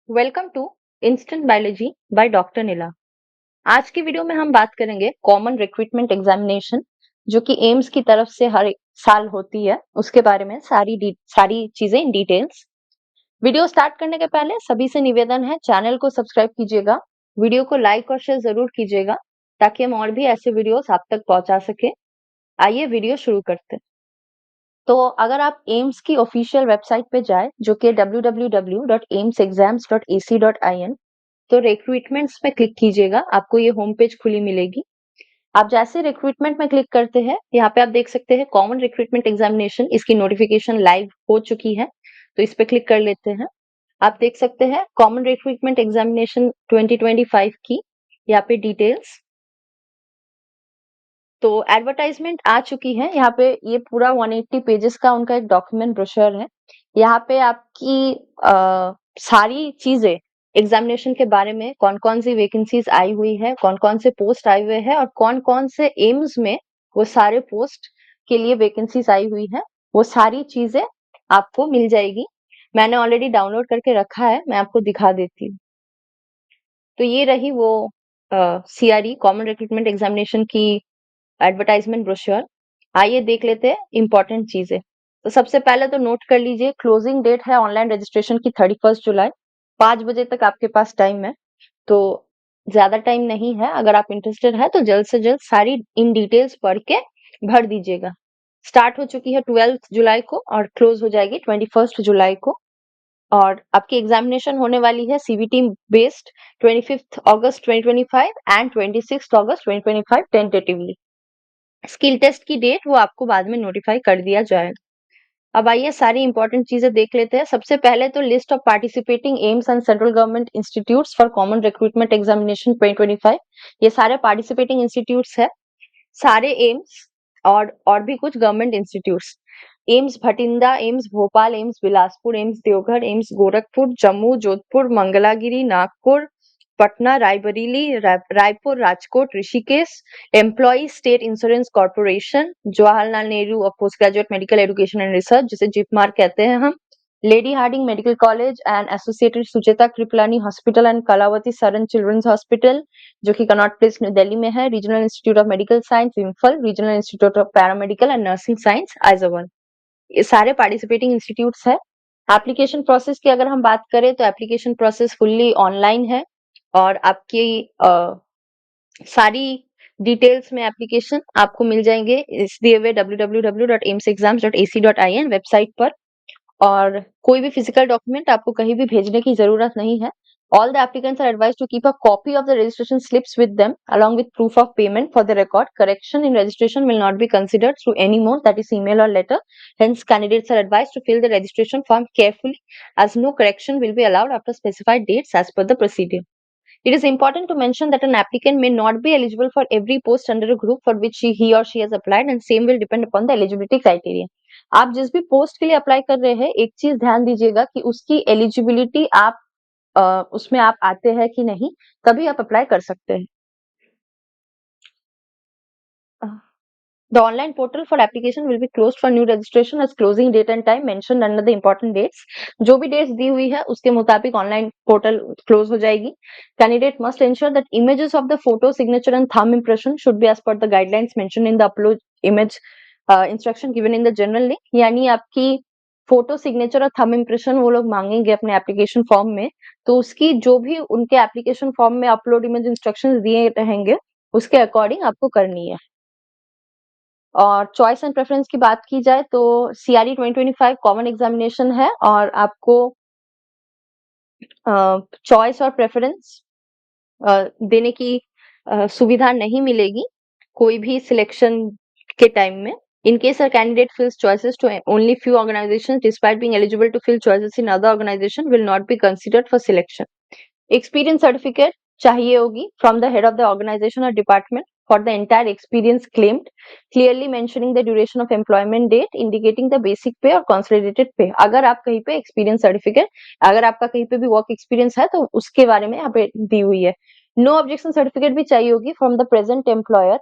Welcome to instant biology by doctor Neela. आज की video में हम बात करेंगे कॉमन रिक्रूटमेंट एग्जामिनेशन जो कि एम्स की तरफ से हर एक साल होती है, उसके बारे में सारी चीजें इन डिटेल्स। वीडियो स्टार्ट करने के पहले सभी से निवेदन है, चैनल को सब्सक्राइब कीजिएगा, वीडियो को लाइक और शेयर जरूर कीजिएगा ताकि हम और भी ऐसे वीडियोस आप तक पहुंचा सके। आइए वीडियो शुरू करते हैं। तो अगर आप एम्स की ऑफिशियल वेबसाइट पे जाए जो कि www.aimsexams.ac.in, तो रिक्रूटमेंट्स में क्लिक कीजिएगा, आपको ये होम पेज खुली मिलेगी। आप जैसे रिक्रूटमेंट में क्लिक करते हैं, यहाँ पे आप देख सकते हैं कॉमन रिक्रूटमेंट एग्जामिनेशन, इसकी नोटिफिकेशन लाइव हो चुकी है, तो इस पे क्लिक कर लेते हैं। आप देख सकते हैं कॉमन रिक्रूटमेंट एग्जामिनेशन 2025 की यहाँ पे डिटेल्स। तो एडवर्टाइजमेंट आ चुकी है, यहाँ पे ये पूरा 180 पेजेस का उनका एक डॉक्यूमेंट ब्रोशर है। यहाँ पे आपकी सारी चीजें एग्जामिनेशन के बारे में, कौन कौन सी वैकेंसीज आई हुई है, कौन कौन से पोस्ट आए हुए हैं और कौन कौन से एम्स में वो सारे पोस्ट के लिए वैकेंसीज आई हुई है, वो सारी चीजें आपको मिल जाएगी। मैंने ऑलरेडी डाउनलोड करके रखा है, मैं आपको दिखा देती हूँ। तो ये रही वो CRE कॉमन रिक्रूटमेंट एग्जामिनेशन की एडवर्टाइजमेंट ब्रोशर। आइए देख लेते हैं इंपॉर्टेंट चीजें। तो सबसे पहले तो नोट कर लीजिए, क्लोजिंग डेट है ऑनलाइन रजिस्ट्रेशन की 31 जुलाई, 5 बजे तक आपके पास टाइम है, तो ज्यादा टाइम नहीं है। अगर आप इंटरेस्टेड है तो जल्द से जल्द सारी इन डिटेल्स पढ़ के भर दीजिएगा। स्टार्ट हो चुकी है 12 जुलाई को और क्लोज हो जाएगी 21 जुलाई को। और आपकी एग्जामिनेशन होने वाली है CBT based 25 August 2025 and 26 August 2025 tentatively. Skill test की डेट वो आपको बाद में नोटिफाई कर दिया जाएगा। अब आइए सारी इंपॉर्टेंट चीजें देख लेते हैं। सबसे पहले तो list of participating AIIMS and central government institutes for common recruitment examination 2025। ये सारे पार्टिसिपेटिंग इंस्टीट्यूट्स है, सारे एम्स और भी कुछ government institutes. AIIMS Bathinda, AIIMS Bhopal, AIIMS Bilaspur, AIIMS Deoghar, AIIMS Gorakhpur, Jammu, Jodhpur, Mangalagiri, Nagpur, Patna, Raebareli, Raipur, Rajkot, Rishikesh, employ state insurance corporation, Jawaharlal Nehru of post graduate medical education and research जिसे JIPMER कहते हैं हम, Lady Hardinge Medical College and associated Sucheta Kriplani hospital and Kalawati Saran children's hospital जो कि कनॉट प्लेस न्यू दिल्ली में है, regional institute of medical science Imphal, regional institute of paramedical and nursing science Aizawl. ये सारे पार्टिसिपेटिंग इंस्टीट्यूट्स है। एप्लीकेशन प्रोसेस की अगर हम बात करें तो एप्लीकेशन प्रोसेस फुल्ली ऑनलाइन है और आपकी सारी डिटेल्स में एप्लीकेशन आपको मिल जाएंगे इस दिए हुए www.aimsexams.ac.in वेबसाइट पर। और कोई भी फिजिकल डॉक्यूमेंट आपको कहीं भी भेजने की जरूरत नहीं है। All the applicants are advised to keep a copy of the registration slips with them along with proof of payment for the record. Correction in registration will not be considered through any mode, that is email or letter. Hence, candidates are advised to fill the registration form carefully as no correction will be allowed after specified dates as per the procedure. It is important to mention that an applicant may not be eligible for every post under a group for which he or she has applied and same will depend upon the eligibility criteria. आप जिस भी post के लिए apply कर रहे हैं, एक चीज ध्यान दीजिएगा कि उसकी एलिजिबिलिटी आप उसमें आप आते हैं कि नहीं, तभी आप अप्लाई कर सकते हैं। The online portal for application will be closed for new registration as closing date and time mentioned under the important dates. जो भी dates दी हुई है उसके मुताबिक online portal close हो जाएगी. Candidate must ensure that images of the photo, signature and thumb impression should be as per the guidelines mentioned in the upload image instruction given in the general link. यानी आपकी photo, signature और thumb impression वो लोग मांगेंगे अपने application form में, तो उसकी जो भी उनके एप्लीकेशन फॉर्म में अपलोड इमेज इंस्ट्रक्शंस दिए रहेंगे उसके अकॉर्डिंग आपको करनी है। और चॉइस एंड प्रेफरेंस की बात की जाए तो CRE 2025 कॉमन एग्जामिनेशन है और आपको चॉइस और प्रेफरेंस देने की सुविधा नहीं मिलेगी कोई भी सिलेक्शन के टाइम में। In case a candidate fills choices to only few organizations despite being eligible to fill choices in other organization will not be considered for selection. Experience certificate चाहिए होगी from the head of the organization or department for the entire experience claimed, clearly mentioning the duration of employment date, indicating the basic pay or consolidated pay. अगर आप कहीं पे experience certificate, अगर आपका कहीं पे भी work experience है तो उसके बारे में यहाँ पे दी हुई है। No objection certificate भी चाहिए होगी from the present employer,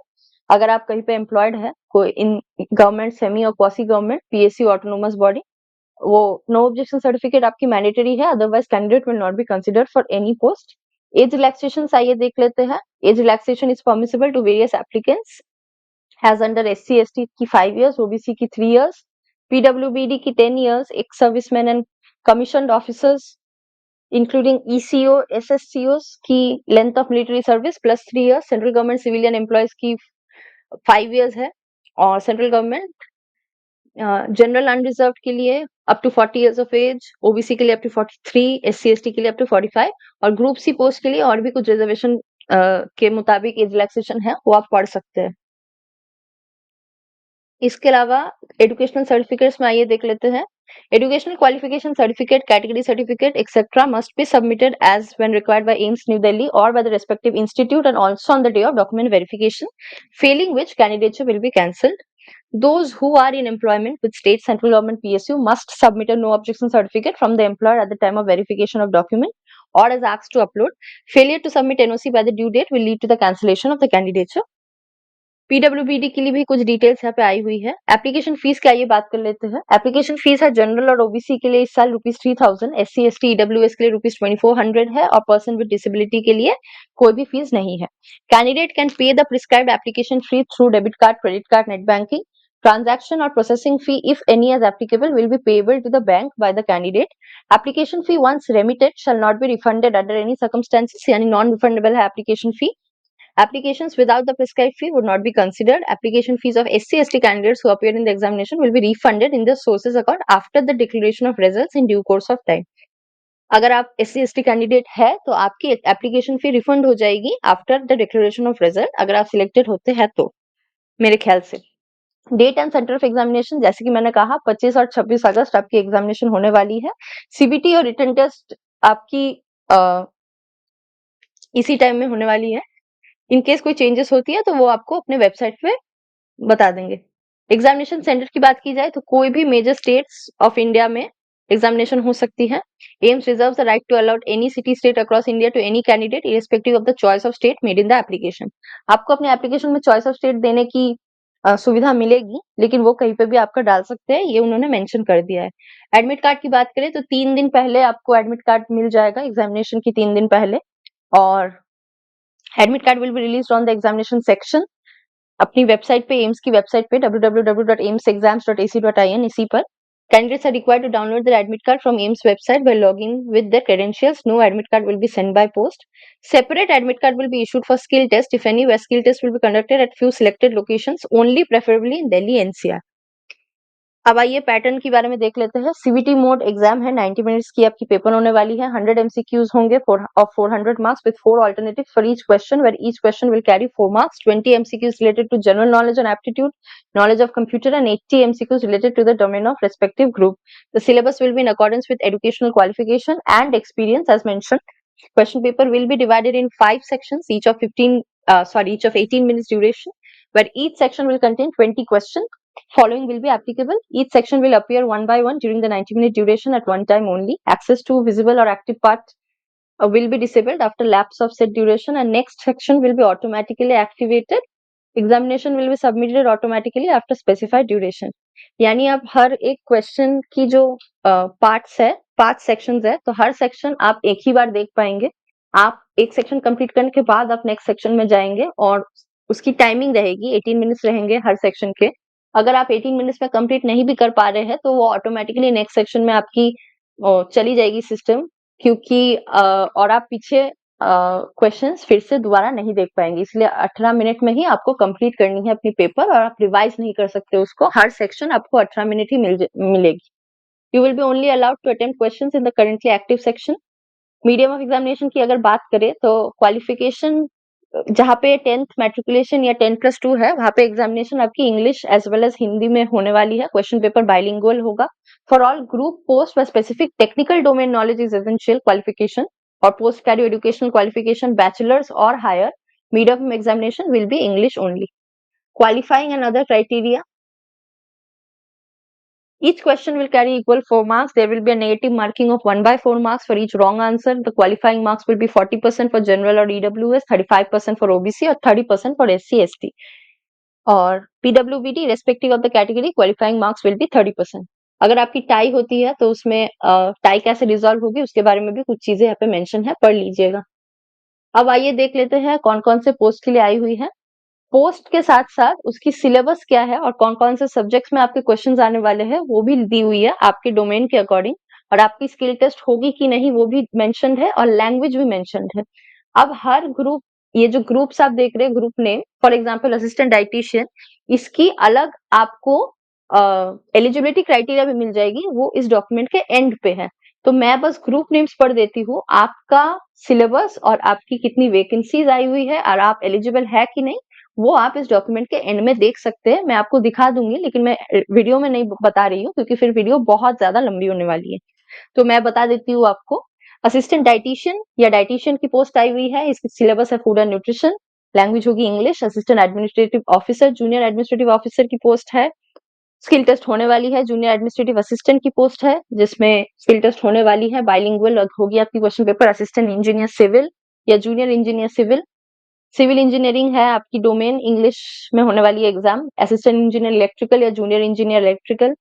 अगर आप कहीं पे एम्प्लॉयड है कोई इन गवर्नमेंट, सेमी और quasi government, PSU autonomous body, वो नो ऑब्जेक्शन सर्टिफिकेट आपकी मैंडेटरी है, otherwise candidate will not be considered for any post. Age relaxation आइए देख लेते हैं। Age relaxation is permissible to various applicants has under SC ST की 5 years, OBC की 3 years, PWBD की 10 years, ex serviceman and commissioned officers including ECO एसएससीओस की length of military service plus 3 years, central government civilian employees की 5 years है, और central government general unreserved के लिए up to 40 years of age, OBC के लिए अप टू 43, एससी एसटी के लिए अप टू 45, और ग्रुप सी पोस्ट के लिए और भी कुछ रिजर्वेशन के मुताबिक एज रिलैक्सेशन है, वो आप पढ़ सकते हैं। इसके अलावा एजुकेशनल सर्टिफिकेट्स में आइए देख लेते हैं। Educational qualification certificate, category certificate etcetera must be submitted as when required by AIIMS new Delhi और by the respective institute and also on the day of document verification, failing which candidature will be cancelled. Those who are in employment with state central government PSU must submit a no objection certificate from the employer at the time of verification of document or as asked to upload. Failure to submit NOC by the due date will lead to the cancellation of the candidature. PWBD के लिए भी कुछ details यहाँ पे आई हुई है। Application fees की आइए बात कर लेते हैं। एप्लीकेशन फीस है जनरल और ओबीसी के लिए इस साल ₹3000, एससी एसटी ईडब्ल्यूएस के लिए ₹2400 है, और पर्सन विद डिसेबिलिटी के लिए कोई भी फीस नहीं है। Candidate can pay the prescribed application fee through debit card, credit card, net banking. Transaction or processing fee, if any as applicable, will be payable to the bank by the candidate. Application fee once remitted shall not be refunded under any circumstances, यानी non-refundable है application fee. Applications without the prescribed fee would not be considered. Application fees of SC/ST candidates who appear in the examination will be refunded in the sources account after the declaration of results in due course of time. अगर आप SC/ST candidate है तो आपकी application fee refund हो जाएगी after the declaration of result, अगर आप selected होते हैं तो, मेरे ख्याल से। Date and centre of examination, जैसे कि मैंने कहा 25 और 26 अगस्त आपकी एग्जामिनेशन होने वाली है। सीबीटी और रिटन टेस्ट आपकी इसी टाइम में होने वाली है। इन केस कोई चेंजेस होती है तो वो आपको अपने वेबसाइट पे बता देंगे। एग्जामिनेशन सेंटर की बात की जाए तो कोई भी मेजर स्टेट्स ऑफ इंडिया में एग्जामिनेशन हो सकती है। AIIMS reserves the right to allowed any city state across India to any candidate irrespective of the choice of state made in the application. आपको अपने एप्लीकेशन में चॉइस ऑफ स्टेट देने की सुविधा मिलेगी, लेकिन वो कहीं पे भी आपका डाल सकते हैं, ये उन्होंने मेंशन कर दिया है। एडमिट कार्ड की बात करें तो 3 दिन पहले आपको एडमिट कार्ड मिल जाएगा, एग्जामिनेशन की 3 दिन पहले, और admit card will be released on the examination section. अपनी वेबसाइट पे, एम्स की वेबसाइट पे www.aimsexams.ac.in, इसी पर candidates are required to download their admit card from AIIMS website by logging with their credentials. No admit card will be sent by post. Separate admit card will be issued for skill test, if any, where skill test will be conducted at few selected locations only, preferably in Delhi NCR. अब आइए pattern के बारे में देख लेते हैं। CBT mode exam है, 90 minutes की आपकी पेपर होने वाली है। 100 MCQs होंगे of 400 marks with 4 alternatives for each question, where each question will carry 4 marks. 20 MCQs related to general knowledge and aptitude, knowledge of computer, and 80 MCQs related to the domain of respective group. The syllabus will be in accordance with educational qualification and experience as mentioned. Question paper will be divided in 5 sections, each of 18 minutes duration, where each section will contain 20 questions. Following will be applicable. Each section will appear one by one during the 90-minute duration at one time only. Access to visible or active part will be disabled after lapse of said duration, and next section will be automatically activated. Examination will be submitted automatically after specified duration. यानी आप हर एक question की जो parts है, 5 sections है, तो हर section आप एक ही बार देख पाएंगे। आप एक सेक्शन कंप्लीट करने के बाद आप नेक्स्ट सेक्शन में जाएंगे, और उसकी टाइमिंग रहेगी, 18 मिनट्स रहेंगे हर सेक्शन के। अगर आप 18 मिनट्स में कंप्लीट नहीं भी कर पा रहे हैं तो वो ऑटोमेटिकली नेक्स्ट सेक्शन में आपकी चली जाएगी सिस्टम, क्योंकि और आप पीछे क्वेश्चंस फिर से दोबारा नहीं देख पाएंगे, इसलिए 18 मिनट में ही आपको कंप्लीट करनी है अपनी पेपर, और आप रिवाइज नहीं कर सकते उसको। हर सेक्शन आपको 18 मिनट ही मिलेगी। You will be only allowed to attempt questions in the currently active section. Medium of examination की अगर बात करें तो क्वालिफिकेशन, जहाँ पे 10th मैट्रिकुलेशन या 10+2 है, वहाँ पे एग्जामिनेशन आपकी English as well as Hindi में होने वाली है। क्वेश्चन पेपर बाइलिंगुअल होगा। फॉर ऑल ग्रुप पोस्ट व specific technical domain knowledge is essential qualification, और post graduate educational qualification bachelors और higher. Medium examination will be English only. Qualifying and other criteria. Each question will carry equal 4 marks. There will be a negative marking of 1/4 marks for each wrong answer. The qualifying marks will be 40% for general or EWS, 35% for OBC, or 30% for SC/ST. Or PWBD, irrespective of the category, qualifying marks will be 30%. अगर आपकी tie होती है तो उसमें tie कैसे resolve होगी उसके बारे में भी कुछ चीजें यहाँ पे मेंशन है, पढ़ लीजिएगा। अब आइए देख लेते हैं कौन कौन से पोस्ट के लिए आई हुई है। पोस्ट के साथ साथ उसकी सिलेबस क्या है और कौन कौन से सब्जेक्ट्स में आपके क्वेश्चंस आने वाले हैं वो भी दी हुई है आपके डोमेन के अकॉर्डिंग, और आपकी स्किल टेस्ट होगी कि नहीं वो भी मेंशन्ड है और लैंग्वेज भी मेंशन्ड है। अब हर ग्रुप, ये जो ग्रुप्स आप देख रहे हैं group name, for example assistant dietitian, इसकी अलग आपको एलिजिबिलिटी क्राइटेरिया भी मिल जाएगी, वो इस डॉक्यूमेंट के एंड पे है। तो मैं बस ग्रुप नेम्स पढ़ देती हूँ, आपका सिलेबस और आपकी कितनी वैकेंसीज आई हुई है और आप एलिजिबल है कि नहीं वो आप इस डॉक्यूमेंट के एंड में देख सकते हैं। मैं आपको दिखा दूंगी लेकिन मैं वीडियो में नहीं बता रही हूँ क्योंकि फिर वीडियो बहुत ज्यादा लंबी होने वाली है। तो मैं बता देती हूँ आपको, असिस्टेंट डाइटिशियन या डाइटिशियन की पोस्ट आई हुई है, इसकी सिलेबस है फूड एंड न्यूट्रिशन, लैंग्वेज होगी English. Assistant administrative officer, junior administrative officer की पोस्ट है, स्किल टेस्ट होने वाली है। जूनियर एडमिनिस्ट्रेटिव असिस्टेंट की पोस्ट है जिसमें स्किल टेस्ट होने वाली है, बाइलिंगुअल होगी आपकी question paper. Assistant engineer civil या junior engineer civil, civil engineering है आपकी डोमेन, इंग्लिश में होने वाली है एग्जाम। असिस्टेंट इंजीनियर इलेक्ट्रिकल या junior engineer electrical,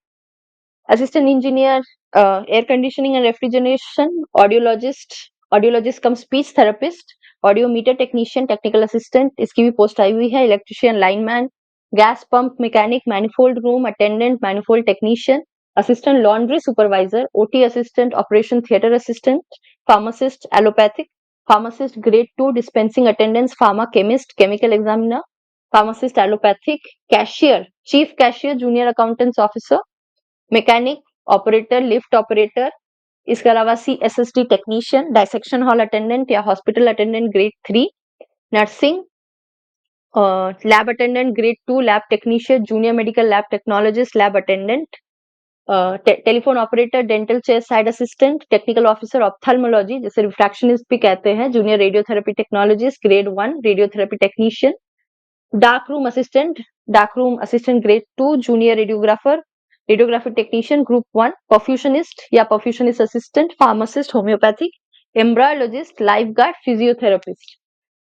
assistant engineer air conditioning and refrigeration, audiologist, audiologist cum speech therapist, audiometer technician, technical assistant, इसकी भी पोस्ट आई हुई है। Electrician, lineman, gas pump mechanic, manifold room attendant, manifold technician, assistant laundry supervisor, OT assistant, operation theatre assistant, pharmacist allopathic, pharmacist grade 2 dispensing attendance, pharma chemist, chemical examiner, pharmacist allopathic, cashier, chief cashier, junior accountants officer, mechanic, operator, lift operator, इसके अलावा CSSD technician, dissection hall attendant या hospital attendant grade 3, nursing, lab attendant grade 2, lab technician, junior medical lab technologist, lab attendant, telephone operator, dental chair side assistant, technical officer ophthalmology जिसे refractionist भी कहते हैं, junior radiotherapy technologist grade 1, radiotherapy technician, dark room assistant grade 2, junior radiographer, radiography technician group 1, perfusionist या perfusionist assistant, pharmacist homeopathic, embryologist, life guard, physiotherapist,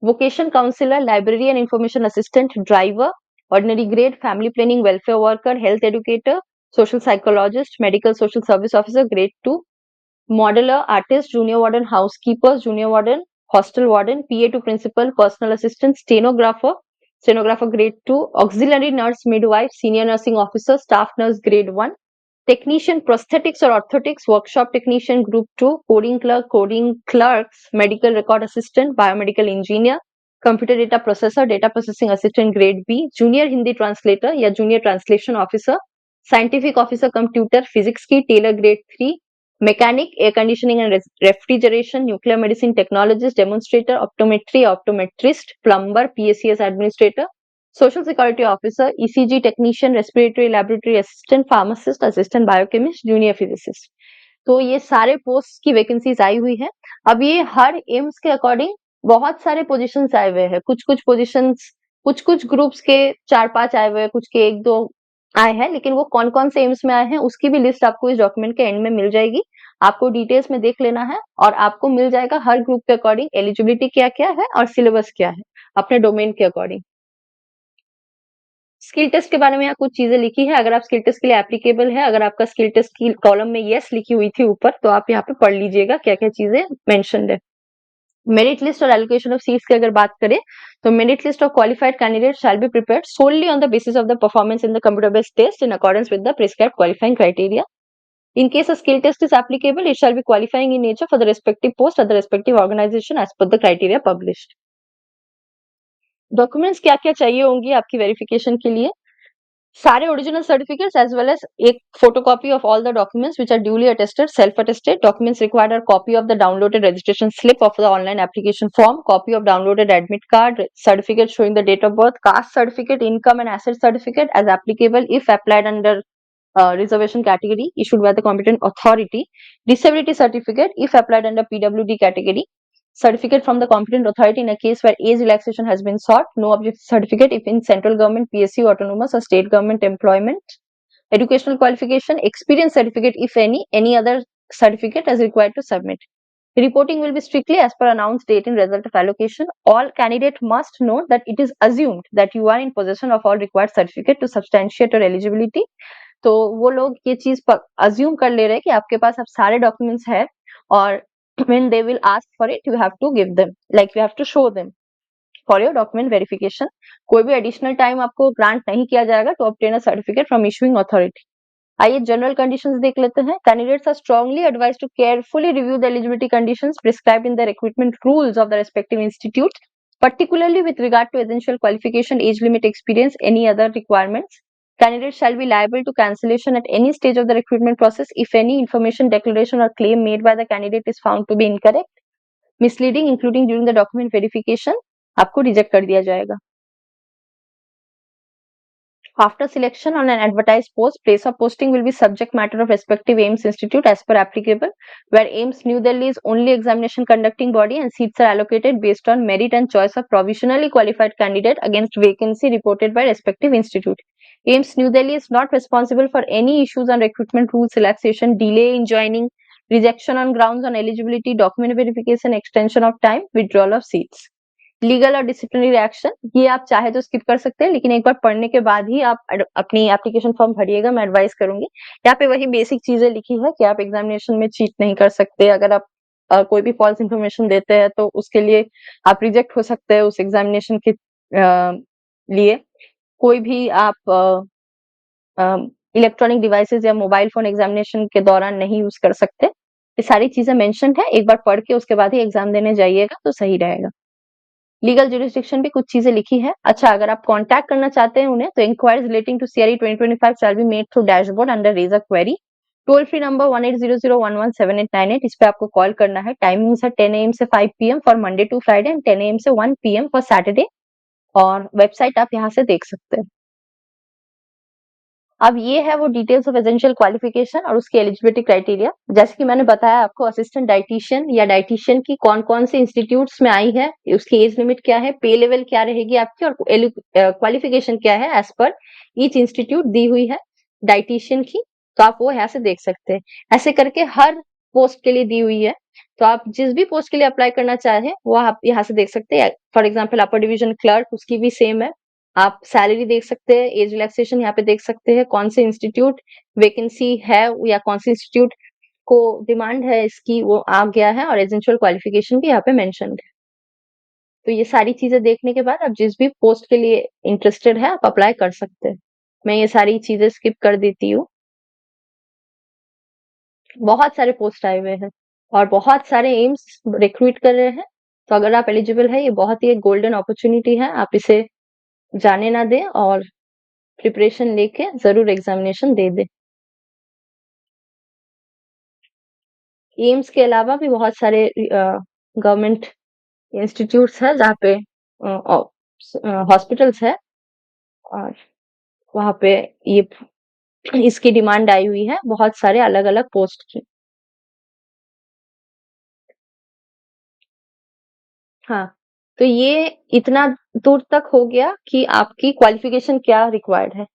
vocation counsellor, library and information assistant, driver, ordinary grade, family planning welfare worker, health educator, social psychologist, medical social service officer grade 2, modeller, artist, junior warden, housekeeper, junior warden, hostel warden, PA to principal, personal assistant, stenographer grade 2, auxiliary nurse, midwife, senior nursing officer, staff nurse grade 1, technician prosthetics और orthotics, workshop technician group 2, coding clerks, medical record assistant, biomedical engineer, computer data processor, data processing assistant grade B, junior Hindi translator या junior translation officer, scientific officer cum tutor physics की, tailor grade 3, mechanic, air conditioning and refrigeration, nuclear medicine technologist, demonstrator, optometry, optometrist, plumber, PACS administrator, social security officer, ECG technician, respiratory laboratory assistant, pharmacist, assistant biochemist, junior physicist. तो ये सारे post की vacancies आई हुई है। अब ये हर AIIMS के according बहुत सारे पोजीशंस आए हुए हैं, कुछ कुछ पोजीशंस, कुछ कुछ ग्रुप्स के 4-5 आए हुए हैं, कुछ के 1-2 आए हैं, लेकिन वो कौन कौन से एम्स में आए हैं उसकी भी लिस्ट आपको इस डॉक्यूमेंट के एंड में मिल जाएगी। आपको डिटेल्स में देख लेना है और आपको मिल जाएगा हर ग्रुप के अकॉर्डिंग एलिजिबिलिटी क्या क्या है और सिलेबस क्या है अपने डोमेन के अकॉर्डिंग। स्किल टेस्ट के बारे में यहाँ कुछ चीजें लिखी है, अगर आप स्किल टेस्ट के लिए एप्लीकेबल है, अगर आपका स्किल टेस्ट की कॉलम में यस लिखी हुई थी ऊपर तो आप यहाँ पे पढ़ लीजिएगा क्या क्या चीजें मेंशन्ड है। मेरिट लिस्ट और एलोकेशन ऑफ सीट्स की अगर बात करें तो merit list of qualified candidate shall be prepared solely on the basis of the performance in the computer based test in accordance with the prescribed qualifying criteria. In case a skill test is applicable, it shall be qualifying in nature for the respective post at the respective organization as per the criteria published. Documents क्या क्या चाहिए होंगी आपकी verification के लिए? सारे original certificates as well as एक photocopy of all the documents which are duly attested, self attested. Documents required are copy of the downloaded registration slip of the online application form, copy of downloaded admit card, certificate showing the date of birth, caste certificate, income and asset certificate as applicable if applied under reservation category issued by the competent authority, disability certificate if applied under PWD category, certificate from the competent authority in a case where age relaxation has been sought, no object certificate if in central government, PSU, autonomous or state government employment, educational qualification, experience certificate if any other certificate as required to submit. Reporting will be strictly as per announced date and result of allocation. All candidate must note that it is assumed that you are in possession of all required certificate to substantiate your eligibility. तो वो लोग ये चीज assume कर ले रहे हैं कि आपके पास अब सारे डॉक्यूमेंट्स है, और when they will ask for it you have to give them, like you have to show them for your document verification. कोई भी एडिशनल टाइम आपको ग्रांट नहीं किया जाएगा to obtain a certificate from issuing authority. आइए general conditions देख लेते हैं. Candidates are strongly advised to carefully review the eligibility conditions prescribed in the recruitment rules of the respective institute, particularly with regard to essential qualification, age limit, experience, any other requirements. Candidates shall be liable to cancellation at any stage of the recruitment process if any information, declaration or claim made by the candidate is found to be incorrect, misleading, including during the document verification. आपको reject कर दिया जाएगा. After selection on an advertised post, place of posting will be subject matter of respective AIMS institute as per applicable, where AIMS New Delhi is only examination conducting body and seats are allocated based on merit and choice of provisionally qualified candidate against vacancy reported by respective institute. AIMS New Delhi is not responsible for any issues on recruitment rules relaxation, delay in joining, rejection on grounds on eligibility, document verification, extension of time, withdrawal of seats. Legal और disciplinary action ये आप चाहे तो skip कर सकते हैं, लेकिन एक बार पढ़ने के बाद ही आप अपनी एप्लीकेशन फॉर्म भरिएगा, मैं एडवाइस करूंगी. यहाँ पे वही बेसिक चीजें लिखी है कि आप एग्जामिनेशन में चीट नहीं कर सकते. अगर आप कोई भी फॉल्स इंफॉर्मेशन देते हैं तो उसके लिए आप रिजेक्ट हो सकते हैं उस एग्जामिनेशन के लिए. कोई भी आप इलेक्ट्रॉनिक डिवाइसेस या मोबाइल फोन एग्जामिनेशन के दौरान नहीं यूज कर सकते. ये सारी चीजें मेंशन है, एक बार पढ़ के उसके बाद ही एग्जाम देने जाइएगा तो सही रहेगा. लीगल जुरिस्डिक्शन भी कुछ चीजें लिखी है. अच्छा, अगर आप कांटेक्ट करना चाहते हैं उन्हें तो inquiries relating to CRE 2025 shall be made through dashboard under raise a query. Toll free number 1800117898, इस पे आपको कॉल करना है. टाइमिंग्स है 10 AM से 5 PM for Monday to Friday and 10 AM से 1 PM फॉर सैटरडे, और वेबसाइट आप यहाँ से देख सकते हैं. अब ये है वो डिटेल्स ऑफ एसेंशियल क्वालिफिकेशन और उसकी एलिजिबिलिटी क्राइटेरिया. जैसे कि मैंने बताया आपको, असिस्टेंट डाइटिशियन या डाइटिशियन की कौन कौन से इंस्टीट्यूट्स में आई है, उसकी एज लिमिट क्या है, पे लेवल क्या रहेगी आपकी, और क्वालिफिकेशन क्या है एज पर ईच इंस्टीट्यूट दी हुई है डाइटिशियन की. तो आप वो यहाँ से देख सकते हैं. ऐसे करके हर पोस्ट के लिए दी हुई है, तो आप जिस भी पोस्ट के लिए अप्लाई करना चाहें वो आप यहाँ से देख सकते हैं. For example upper division clerk, उसकी भी सेम है. आप सैलरी देख सकते हैं, एज रिलैक्सेशन यहाँ पे देख सकते हैं, कौन से इंस्टीट्यूट वैकेंसी है या कौन से इंस्टीट्यूट को डिमांड है इसकी वो आ गया है, और एसेंशियल क्वालिफिकेशन भी यहाँ पे मेंशन है. तो ये सारी चीजें देखने के बाद आप जिस भी पोस्ट के लिए इंटरेस्टेड है आप अप्लाई कर सकते हैं. मैं ये सारी चीजें स्किप कर देती हूँ. बहुत सारे पोस्ट आए हुए हैं और बहुत सारे एम्स रिक्रूट कर रहे हैं. तो अगर आप एलिजिबल है, ये बहुत ही एक गोल्डन अपॉर्चुनिटी है, आप इसे जाने ना दें और प्रिपरेशन लेके जरूर एग्जामिनेशन दे दे. एम्स के अलावा भी बहुत सारे गवर्नमेंट इंस्टीट्यूट्स हैं जहाँ पे हॉस्पिटल्स है, और वहाँ पे ये इसकी डिमांड आई हुई है बहुत सारे अलग अलग पोस्ट की. हाँ, तो ये इतना दूर तक हो गया कि आपकी क्वालिफिकेशन क्या रिक्वायर्ड है.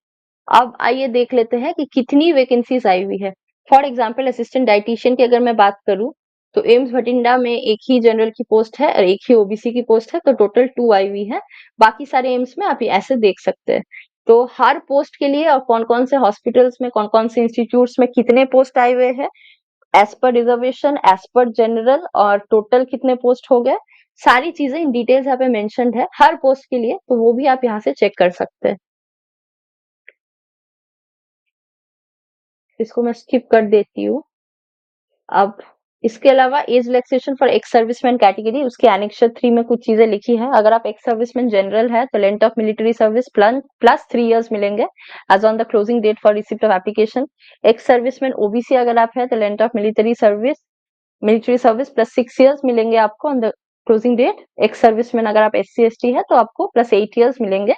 अब आइए देख लेते हैं कि कितनी वैकेंसीज आई हुई है. फॉर एग्जाम्पल असिस्टेंट डाइटिशियन की अगर मैं बात करूं तो एम्स भटिंडा में एक ही जनरल की पोस्ट है और एक ही ओबीसी की पोस्ट है, तो टोटल 2 आई हुई है. बाकी सारे एम्स में आप ऐसे देख सकते हैं. तो हर पोस्ट के लिए और कौन कौन से हॉस्पिटल्स में, कौन कौन से इंस्टीट्यूट्स में कितने पोस्ट आए हुए हैं, as per reservation, as per general, और टोटल कितने पोस्ट हो गए, सारी चीजें इन डिटेल्स यहाँ पे मेंशन्ड है हर पोस्ट के लिए. तो वो भी आप यहाँ से चेक कर सकते हैं. इसको मैं स्किप कर देती हूँ. अब इसके अलावा age relaxation for ex serviceman category, उसके एनेक्सर 3 में कुछ चीजें लिखी है. अगर आप एक्स सर्विसमैन जनरल है तो length of military service plus 3 years मिलेंगे age on the closing date for receipt of application. Ex serviceman OBC अगर आप है तो length of military service plus 6 years मिलेंगे आपको on the closing date. Ex serviceman अगर आप SC ST है तो आपको प्लस 8 इयर्स मिलेंगे,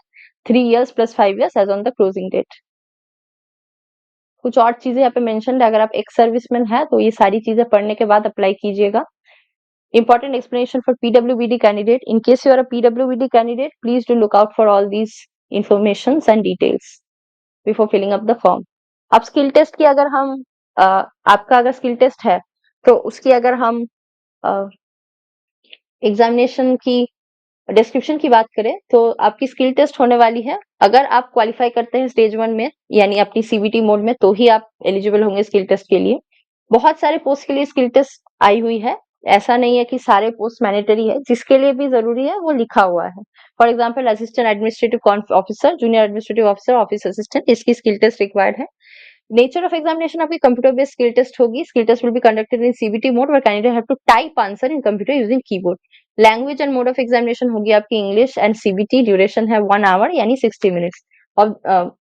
3 years plus 5 years age on the closing date. कुछ और चीजें यहाँ पे मेंशन है. अगर आप एक्स सर्विसमैन है तो ये सारी चीजें पढ़ने के बाद अप्लाई कीजिएगा. Important explanation for PWBD candidate. In case you are a PWBD candidate, please do look out for all these informations and details before filling up the form. अब स्किल टेस्ट की अगर हम आपका अगर स्किल टेस्ट है तो उसकी अगर हम एग्जामिनेशन की डिस्क्रिप्शन की बात करें तो आपकी स्किल टेस्ट होने वाली है। अगर आप क्वालिफाई करते हैं स्टेज 1 में यानी अपनी सीबीटी मोड में, तो ही आप एलिजिबल होंगे स्किल टेस्ट के लिए। बहुत सारे पोस्ट के लिए स्किल टेस्ट आई हुई है। ऐसा नहीं है कि सारे पोस्ट मैंडेटरी है, जिसके लिए भी जरूरी है वो लिखा हुआ है। For example assistant administrative officer, junior administrative officer, office assistant, इसकी स्किल टेस्ट रिक्वायर्ड है। नेचर ऑफ एग्जामिनेशन आपकी कंप्यूटर बेस्ड स्किल टेस्ट होगी। Skill test will be conducted in CBT mode where candidate have to type answer in computer using keyboard. Language and mode of examination होगी आपकी English and CBT. Duration है 1 our यानी 60 minutes. और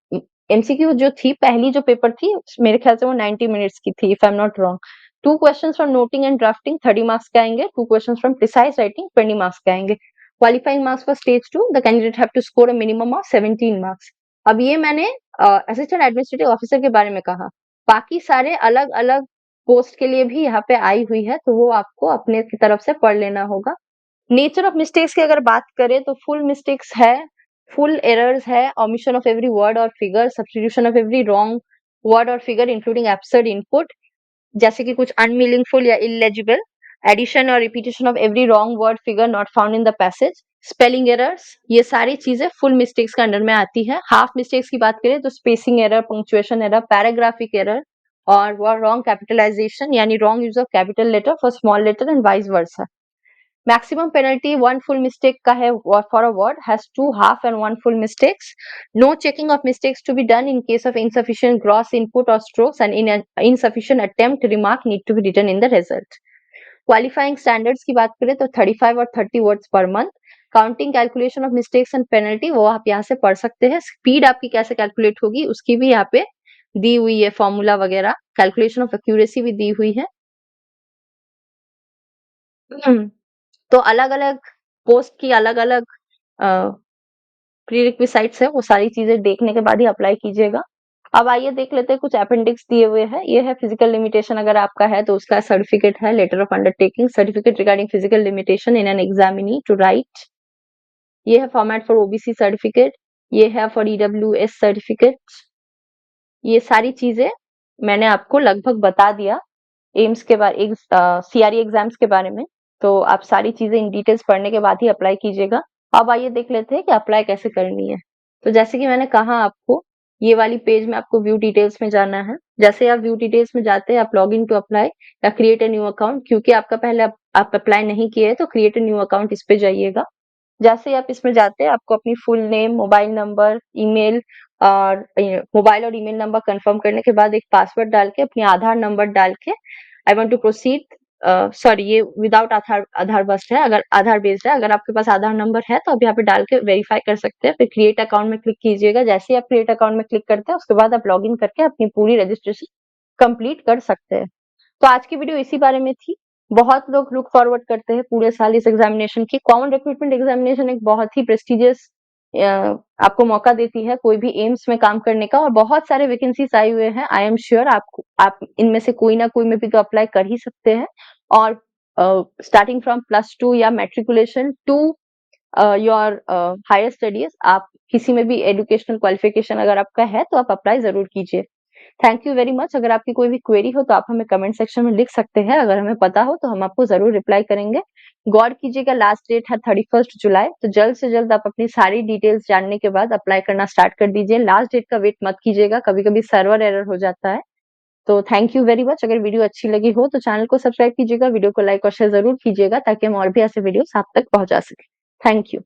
MCQ जो थी, पहली जो पेपर थी मेरे ख्याल से वो 90 मिनट्स की थी, if I am not wrong. 2 questions from noting and drafting 30 marks के आएंगे। 2 questions from precise writing 20 marks के आएंगे। Qualifying marks for stage 2 the candidate have to score a minimum of 17 marks. अब ये मैंने असिस्टेंट एडमिनिस्ट्रेटिव ऑफिसर के बारे में कहा। बाकी सारे अलग अलग पोस्ट के लिए भी यहाँ पे आई हुई है, तो वो आपको अपने की तरफ से पढ़ लेना होगा। नेचर ऑफ मिस्टेक्स की अगर बात करें तो फुल मिस्टेक्स है, फुल एरर्स है, omission ऑफ एवरी वर्ड और figure, substitution of every wrong word और फिगर इंक्लूडिंग एब्सर्ड इनपुट, जैसे कि कुछ अनमीनिंगफुल या इलेजिबल, एडिशन और repetition of every wrong word figure not found in the passage, spelling errors, ये सारी चीजें फुल मिस्टेक्स के अंडर में आती है। हाफ मिस्टेक्स की बात करें तो spacing error, punctuation error, paragraphic error और रॉन्ग कैपिटलाइजेशन यानी wrong use of capital letter for small letter and vice versa. Maximum penalty, one full mistake का है for a word, has 2 half and 1 full mistakes. No checking of mistakes to be done in case of insufficient gross input or strokes, and in insufficient attempt remark need to be written in the result. Qualifying standards की बात करें तो 35 और 30 words per month. Counting calculation of mistakes and penalty वो आप यहाँ से पढ़ सकते हैं। स्पीड आपकी कैसे कैलकुलेट होगी उसकी भी यहाँ पे दी हुई है, फॉर्मूला वगैरह। कैलकुलेशन ऑफ एक्यूरेसी भी दी हुई है। तो अलग अलग पोस्ट की अलग अलग प्रीरिक्विसाइट्स है, वो सारी चीजें देखने के बाद ही अप्लाई कीजिएगा। अब आइए देख लेते हैं कुछ अपेंडिक्स दिए हुए हैं। ये है फिजिकल लिमिटेशन, अगर आपका है तो उसका सर्टिफिकेट है, letter of undertaking, certificate regarding physical limitation in an examinee to write. ये है फॉर्मेट फॉर ओबीसी सर्टिफिकेट, ये है फॉर ईडब्ल्यूएस सर्टिफिकेट। ये सारी चीजें मैंने आपको लगभग बता दिया एम्स के बारे, सीआरई एग्जाम्स के बारे में। तो आप सारी चीजें इन डिटेल्स पढ़ने के बाद ही अप्लाई कीजिएगा। अब आइए देख लेते हैं कि अप्लाई कैसे करनी है। तो जैसे कि मैंने कहा आपको, ये वाली पेज में आपको व्यू डिटेल्स में जाना है। जैसे आप व्यू डिटेल्स में जाते हैं, आप लॉग इन टू अप्लाई या क्रिएट अ न्यू अकाउंट, क्योंकि आपका पहले आप अप्लाई नहीं किए तो क्रिएट अ न्यू अकाउंट इस पे जाइएगा। जैसे आप इसमें जाते हैं, आपको अपनी full name, mobile number, email और मोबाइल और ईमेल नंबर कंफर्म करने के बाद एक पासवर्ड डाल के, अपनी आधार नंबर डाल के I want to proceed, sorry ये विदाउट आधार बेस्ड है, अगर आधार बेस्ड है, अगर आपके पास आधार नंबर है तो आप यहाँ पे डाल के वेरीफाई कर सकते हैं। फिर क्रिएट अकाउंट में क्लिक कीजिएगा। जैसे ही आप क्रिएट अकाउंट में क्लिक करते हैं उसके बाद आप लॉग इन करके अपनी पूरी रजिस्ट्रेशन कंप्लीट कर सकते हैं। तो आज की वीडियो इसी बारे में थी। बहुत लोग लुक फॉरवर्ड करते हैं पूरे साल इस एग्जामिनेशन की। कॉमन रिक्रूटमेंट एग्जामिनेशन एक बहुत ही प्रेस्टिजियस आपको मौका देती है कोई भी एम्स में काम करने का, और बहुत सारे वैकेंसीज आए हुए हैं। आई एम श्योर आप इनमें से कोई ना कोई में भी तो अप्लाई कर ही सकते हैं। और स्टार्टिंग फ्रॉम +2 या matriculation to your higher studies, आप किसी में भी एजुकेशनल क्वालिफिकेशन अगर आपका है तो आप अप्लाई जरूर कीजिए। Thank you very much. अगर आपकी कोई भी क्वेरी हो तो आप हमें कमेंट सेक्शन में लिख सकते हैं। अगर हमें पता हो तो हम आपको जरूर रिप्लाई करेंगे। गौर कीजिएगा, लास्ट डेट है 31 जुलाई, तो जल्द से जल्द आप अपनी सारी डिटेल्स जानने के बाद अप्लाई करना स्टार्ट कर दीजिए। लास्ट डेट का वेट मत कीजिएगा, कभी कभी सर्वर एरर हो जाता है। तो थैंक यू वेरी मच। अगर वीडियो अच्छी लगी हो तो चैनल को सब्सक्राइब कीजिएगा, वीडियो को लाइक और शेयर जरूर कीजिएगा ताकि हम और भी ऐसे वीडियोस आप तक पहुंचा सके। Thank you.